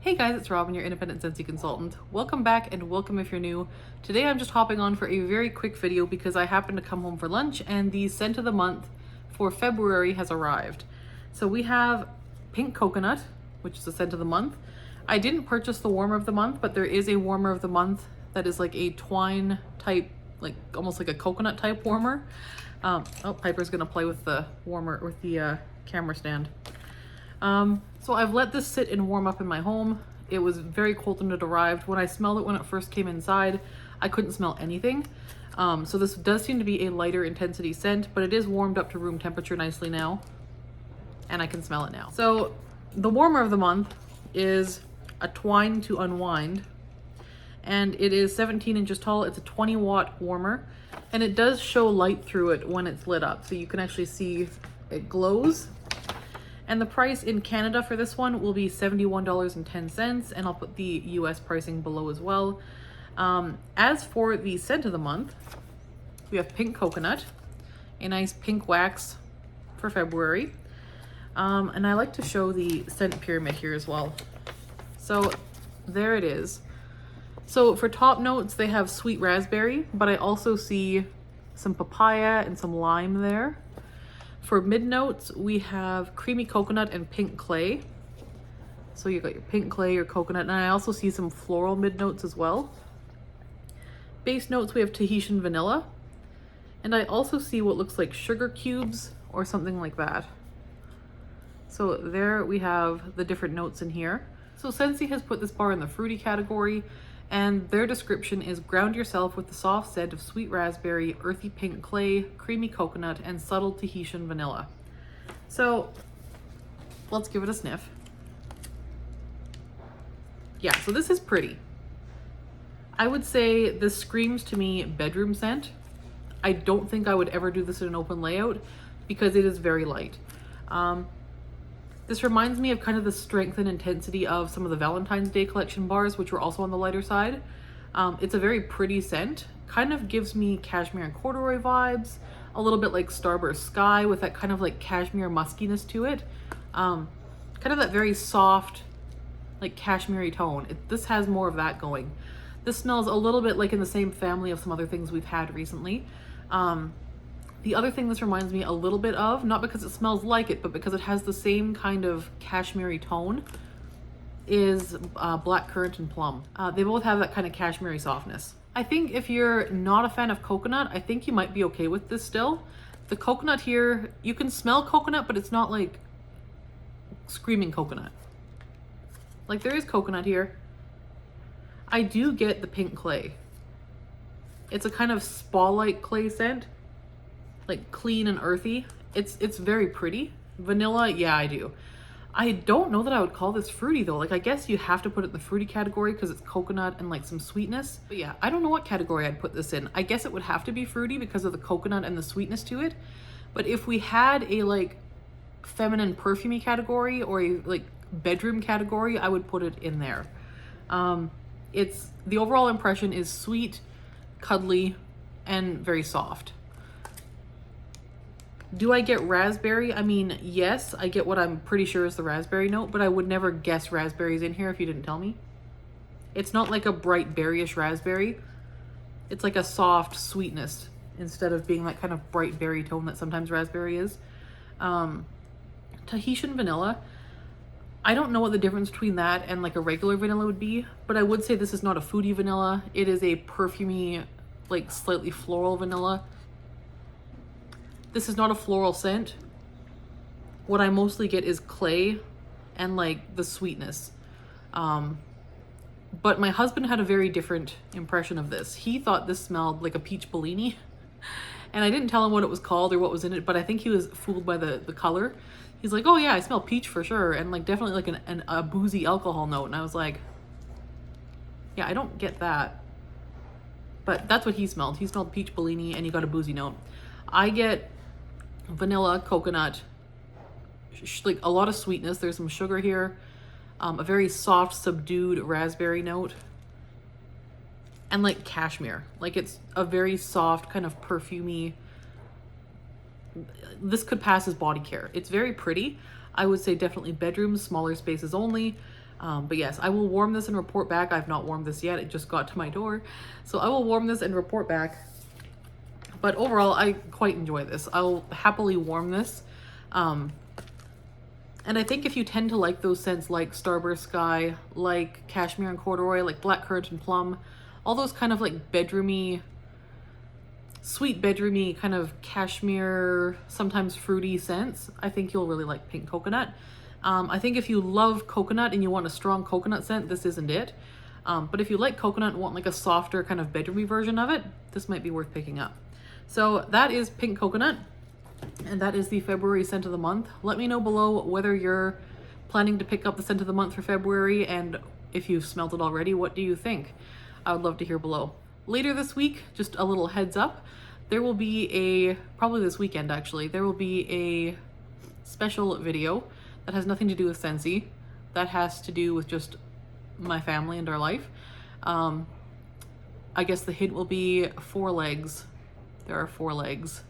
Hey guys, it's Robyn, your independent Scentsy consultant. Welcome back and welcome if you're new. Today I'm just hopping on for a very quick video because I happened to come home for lunch and the scent of the month for February has arrived. So we have Pink Coconut, which is the scent of the month. I didn't purchase the warmer of the month, but there is a warmer of the month that is like a Twine type, like almost like a coconut type warmer. Oh, Piper's gonna play with the warmer, with the camera stand. So I've let this sit and warm up in my home. It was very cold when it arrived. When I smelled it when it first came inside, I couldn't smell anything. So this does seem to be a lighter intensity scent, but it is warmed up to room temperature nicely now. And I can smell it now. So the warmer of the month is a Twine to Unwind. And it is 17 inches tall. It's a 20-watt warmer. And it does show light through it when it's lit up. So you can actually see it glows. And the price in Canada for this one will be $71.10, and I'll put the US pricing below as well. As for the scent of the month, we have Pink Coconut, a nice pink wax for February. And I like to show the scent pyramid here as well. So there it is. So for top notes, they have sweet raspberry, but I also see some papaya and some lime there. For mid notes, we have creamy coconut and pink clay. So you got your pink clay, your coconut, and I also see some floral mid notes as well. Base notes, we have Tahitian vanilla. And I also see what looks like sugar cubes or something like that. So there we have the different notes in here. So Scentsy has put this bar in the fruity category, and their description is ground yourself with the soft scent of sweet raspberry, earthy pink clay, creamy coconut, and subtle Tahitian vanilla. So let's give it a sniff. Yeah, so this is pretty. I would say this screams to me bedroom scent. I don't think I would ever do this in an open layout because it is very light. This reminds me of kind of the strength and intensity of some of the Valentine's Day collection bars, which were also on the lighter side. It's a very pretty scent. Kind of gives me cashmere and corduroy vibes, a little bit like Starburst Sky with that kind of like cashmere muskiness to it. Kind of that very soft, like cashmere tone. This has more of that going. This smells a little bit like in the same family of some other things we've had recently. The other thing this reminds me a little bit of, not because it smells like it, but because it has the same kind of cashmere tone, is black currant and plum. They both have that kind of cashmere softness. I think if you're not a fan of coconut, I think you might be okay with this still. The coconut here, you can smell coconut, but it's not like screaming coconut. Like there is coconut here. I do get the pink clay. It's a kind of spa-like clay scent. Like clean and earthy. It's very pretty. Vanilla, yeah, I do. I don't know that I would call this fruity though. Like I guess you have to put it in the fruity category because it's coconut and like some sweetness. But yeah, I don't know what category I'd put this in. I guess it would have to be fruity because of the coconut and the sweetness to it. But if we had a like feminine perfumey category or a like bedroom category, I would put it in there. It's the overall impression is sweet, cuddly, and very soft. Do I get raspberry? I mean, yes, I get what I'm pretty sure is the raspberry note, but I would never guess raspberries in here if you didn't tell me. It's not like a bright berryish raspberry. It's like a soft sweetness instead of being that kind of bright berry tone that sometimes raspberry is. Tahitian vanilla. I don't know what the difference between that and like a regular vanilla would be, but I would say this is not a foodie vanilla. It is a perfumey, like slightly floral vanilla. This is not a floral scent. What I mostly get is clay and like the sweetness. But my husband had a very different impression of this. He thought this smelled like a peach Bellini. And I didn't tell him what it was called or what was in it, but I think he was fooled by the color. He's like, oh yeah, I smell peach for sure. And like definitely like a boozy alcohol note. And I was like, yeah, I don't get that. But that's what he smelled. He smelled peach Bellini and he got a boozy note. I get vanilla, coconut, like a lot of sweetness. There's some sugar here, a very soft, subdued raspberry note, and like cashmere. Like it's a very soft, kind of perfumey. This could pass as body care. It's very pretty. I would say definitely bedrooms, smaller spaces only. But yes, I will warm this and report back. I've not warmed this yet. It just got to my door. So I will warm this and report back. But overall, I quite enjoy this. I'll happily warm this. And I think if you tend to like those scents like Starburst Sky, like Cashmere and Corduroy, like Blackcurrant and Plum, all those kind of like bedroomy, sweet bedroomy kind of cashmere, sometimes fruity scents, I think you'll really like Pink Coconut. I think if you love coconut and you want a strong coconut scent, this isn't it. But if you like coconut and want like a softer kind of bedroomy version of it, this might be worth picking up. So that is Pink Coconut. And that is the February scent of the month. Let me know below whether you're planning to pick up the scent of the month for February, and if you've smelled it already, what do you think? I would love to hear below. Later this week, just a little heads up, there will be probably this weekend actually, there will be a special video that has nothing to do with Scentsy, that has to do with just my family and our life. I guess the hint will be 4 legs. There are 4 legs.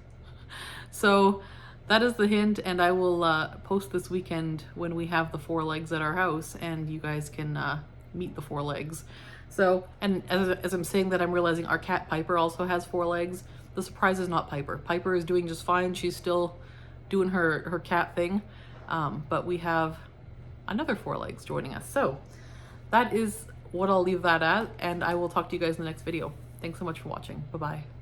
So that is the hint, and I will post this weekend when we have the 4 legs at our house, and you guys can meet the 4 legs. So, and as I'm saying that, I'm realizing our cat Piper also has 4 legs. The surprise is not Piper. Piper is doing just fine. She's still doing her cat thing, but we have another 4 legs joining us. So that is what I'll leave that at, and I will talk to you guys in the next video. Thanks so much for watching. Bye-bye.